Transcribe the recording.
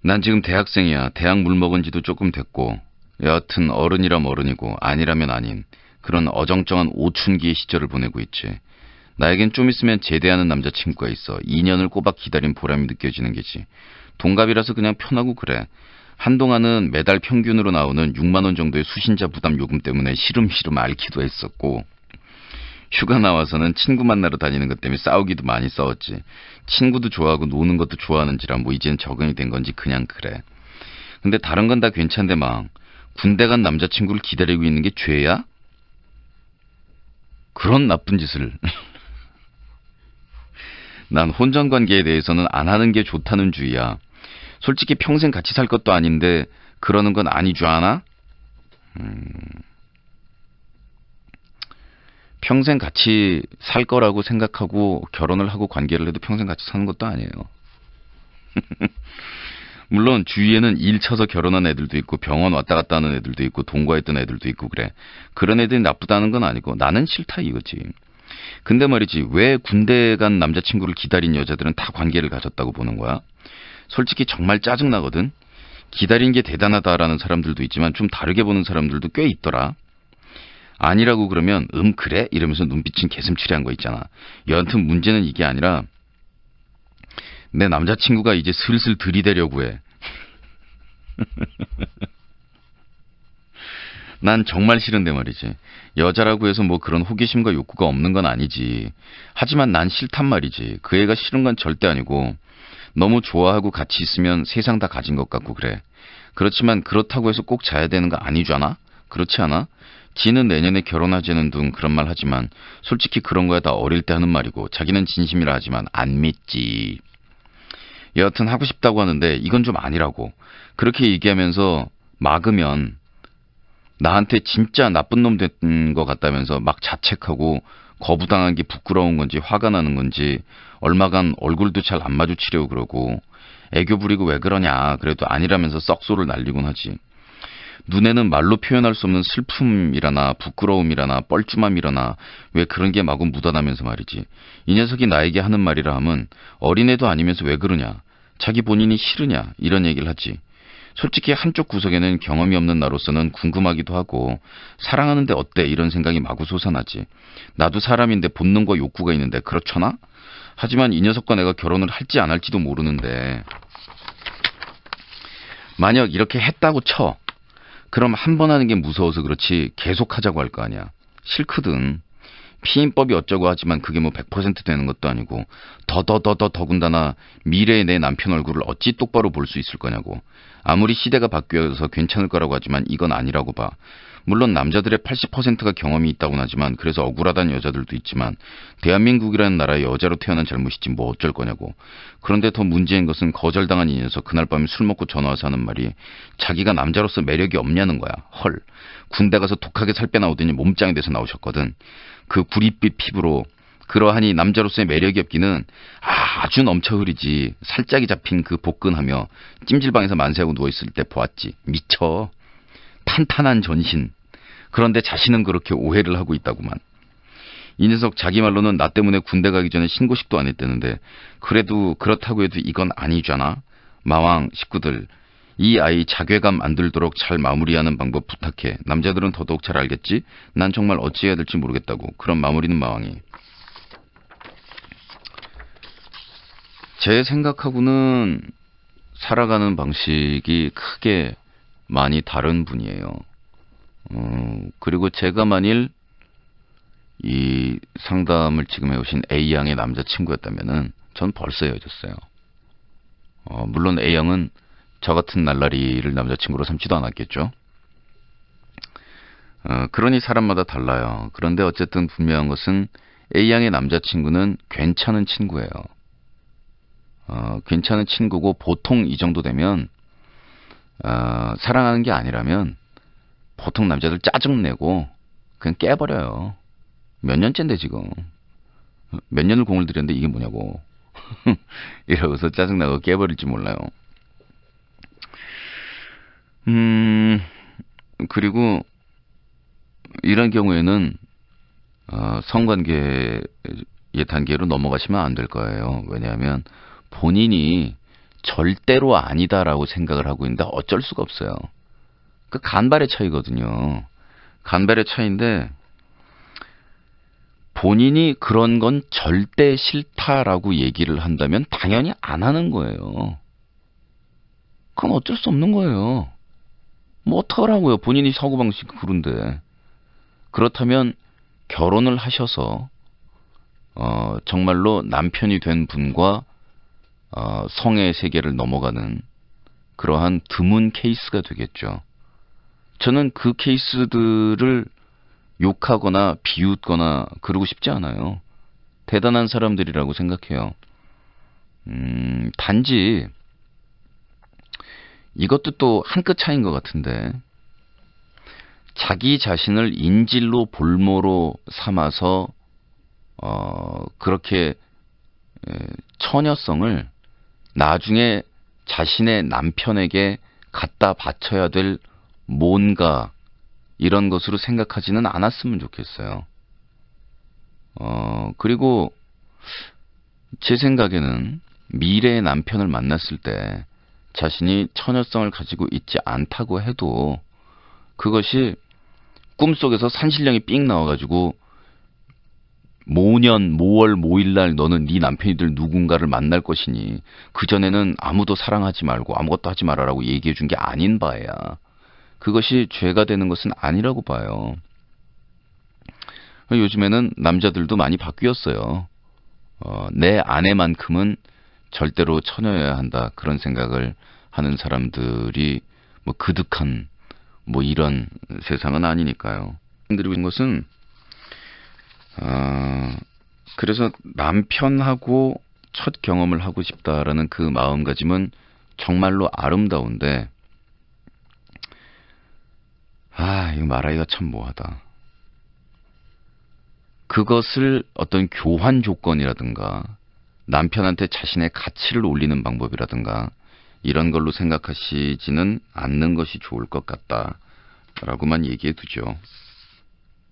난 지금 대학생이야. 대학 물 먹은 지도 조금 됐고, 여하튼 어른이라면 어른이고 아니라면 아닌 그런 어정쩡한 오춘기의 시절을 보내고 있지. 나에겐 좀 있으면 제대하는 남자친구가 있어. 2년을 꼬박 기다린 보람이 느껴지는 게지. 동갑이라서 그냥 편하고 그래. 한동안은 매달 평균으로 나오는 6만 원 정도의 수신자 부담 요금 때문에 시름시름 앓기도 했었고, 휴가 나와서는 친구 만나러 다니는 것 때문에 싸우기도 많이 싸웠지. 친구도 좋아하고 노는 것도 좋아하는지라 뭐 이젠 적응이 된 건지 그냥 그래. 근데 다른 건 다 괜찮은데 막 군대 간 남자친구를 기다리고 있는 게 죄야? 그런 나쁜 짓을. 난 혼전관계에 대해서는 안 하는 게 좋다는 주의야. 솔직히 평생 같이 살 것도 아닌데 그러는 건 아니죠 않아? 평생 같이 살 거라고 생각하고 결혼을 하고 관계를 해도 평생 같이 사는 것도 아니에요. 물론 주위에는 일 쳐서 결혼한 애들도 있고 병원 왔다 갔다 하는 애들도 있고 동거했던 애들도 있고 그래. 그런 애들이 나쁘다는 건 아니고 나는 싫다 이거지. 근데 말이지 왜 군대 간 남자친구를 기다린 여자들은 다 관계를 가졌다고 보는 거야? 솔직히 정말 짜증나거든. 기다린 게 대단하다라는 사람들도 있지만 좀 다르게 보는 사람들도 꽤 있더라. 아니라고 그러면 그래? 이러면서 눈빛은 개슴츠레한 거 있잖아. 여하튼 문제는 이게 아니라 내 남자친구가 이제 슬슬 들이대려고 해. 난 정말 싫은데 말이지. 여자라고 해서 뭐 그런 호기심과 욕구가 없는 건 아니지. 하지만 난 싫단 말이지. 그 애가 싫은 건 절대 아니고 너무 좋아하고 같이 있으면 세상 다 가진 것 같고 그래. 그렇지만 그렇다고 해서 꼭 자야 되는 거 아니잖아? 그렇지 않아? 지는 내년에 결혼하자는 둥 그런 말 하지만 솔직히 그런 거야 다 어릴 때 하는 말이고 자기는 진심이라 하지만 안 믿지. 여하튼 하고 싶다고 하는데 이건 좀 아니라고. 그렇게 얘기하면서 막으면 나한테 진짜 나쁜 놈 된 것 같다면서 막 자책하고 거부당한 게 부끄러운 건지 화가 나는 건지 얼마간 얼굴도 잘 안 마주치려고 그러고 애교 부리고 왜 그러냐 그래도 아니라면서 썩소를 날리곤 하지. 눈에는 말로 표현할 수 없는 슬픔이라나 부끄러움이라나 뻘쭘함이라나 왜 그런 게 마구 묻어나면서 말이지. 이 녀석이 나에게 하는 말이라 함은 어린애도 아니면서 왜 그러냐. 자기 본인이 싫으냐 이런 얘기를 하지. 솔직히 한쪽 구석에는 경험이 없는 나로서는 궁금하기도 하고 사랑하는데 어때 이런 생각이 마구 솟아나지. 나도 사람인데 본능과 욕구가 있는데 그렇잖아? 하지만 이 녀석과 내가 결혼을 할지 안 할지도 모르는데 만약 이렇게 했다고 쳐. 그럼 한 번 하는 게 무서워서 그렇지 계속 하자고 할 거 아니야. 싫거든. 피임법이 어쩌고 하지만 그게 뭐 100% 되는 것도 아니고 더군다나 미래의 내 남편 얼굴을 어찌 똑바로 볼 수 있을 거냐고. 아무리 시대가 바뀌어서 괜찮을 거라고 하지만 이건 아니라고 봐. 물론 남자들의 80%가 경험이 있다고는 하지만 그래서 억울하다는 여자들도 있지만 대한민국이라는 나라의 여자로 태어난 잘못이지 뭐 어쩔 거냐고. 그런데 더 문제인 것은 거절당한 이 녀석 그날 밤에 술 먹고 전화와서 하는 말이 자기가 남자로서 매력이 없냐는 거야. 헐. 군대 가서 독하게 살 빼나오더니 몸짱이 돼서 나오셨거든. 그 구릿빛 피부로 그러하니 남자로서의 매력이 없기는 아주 넘쳐 흐리지. 살짝이 잡힌 그 복근하며 찜질방에서 만세하고 누워있을 때 보았지. 미쳐. 탄탄한 전신. 그런데 자신은 그렇게 오해를 하고 있다구만. 이 녀석 자기 말로는 나 때문에 군대 가기 전에 신고식도 안 했다는데 그래도 그렇다고 해도 이건 아니잖아. 마왕 식구들. 이 아이 자괴감 안 들도록 잘 마무리하는 방법 부탁해. 남자들은 더더욱 잘 알겠지? 난 정말 어찌해야 될지 모르겠다고. 그럼 마무리는 마왕이. 제 생각하고는 살아가는 방식이 크게 많이 다른 분이에요. 그리고 제가 만일 이 상담을 지금 해오신 A양의 남자친구였다면은 전 벌써 헤어졌어요. 물론 A양은 저 같은 날라리를 남자친구로 삼지도 않았겠죠. 그러니 사람마다 달라요. 그런데 어쨌든 분명한 것은 A양의 남자친구는 괜찮은 친구예요. 괜찮은 친구고 보통 이 정도 되면 사랑하는 게 아니라면 보통 남자들 짜증내고 그냥 깨버려요. 몇 년째인데 지금. 몇 년을 공을 들였는데 이게 뭐냐고. 이러고서 짜증나고 깨버릴지 몰라요. 그리고 이런 경우에는 성관계의 단계로 넘어가시면 안 될 거예요. 왜냐하면 본인이 절대로 아니다라고 생각을 하고 있는데 어쩔 수가 없어요. 그 간발의 차이거든요. 간발의 차이인데 본인이 그런 건 절대 싫다라고 얘기를 한다면 당연히 안 하는 거예요. 그건 어쩔 수 없는 거예요. 뭐 어떡하라고요. 본인이 사고방식이 그런데. 그렇다면 결혼을 하셔서 정말로 남편이 된 분과 성의 세계를 넘어가는 그러한 드문 케이스가 되겠죠. 저는 그 케이스들을 욕하거나 비웃거나 그러고 싶지 않아요. 대단한 사람들이라고 생각해요. 단지 이것도 또 한 끗 차이인 것 같은데 자기 자신을 인질로 볼모로 삼아서 그렇게 처녀성을 나중에 자신의 남편에게 갖다 바쳐야 될 뭔가 이런 것으로 생각하지는 않았으면 좋겠어요. 그리고 제 생각에는 미래의 남편을 만났을 때 자신이 처녀성을 가지고 있지 않다고 해도 그것이 꿈속에서 산신령이 삥 나와가지고 모년 모월 모일날 너는 네 남편이들 누군가를 만날 것이니 그전에는 아무도 사랑하지 말고 아무것도 하지 말아라고 얘기해 준 게 아닌 바에야 그것이 죄가 되는 것은 아니라고 봐요. 요즘에는 남자들도 많이 바뀌었어요. 내 아내만큼은 절대로 처녀여야 한다. 그런 생각을 하는 사람들이 뭐 그득한 뭐 이런 세상은 아니니까요. 드리고 있는 것은 그래서 남편하고 첫 경험을 하고 싶다라는 그 마음가짐은 정말로 아름다운데 이거 말하기가 참 뭐하다. 그것을 어떤 교환 조건이라든가 남편한테 자신의 가치를 올리는 방법이라든가 이런 걸로 생각하시지는 않는 것이 좋을 것 같다라고만 얘기해 두죠.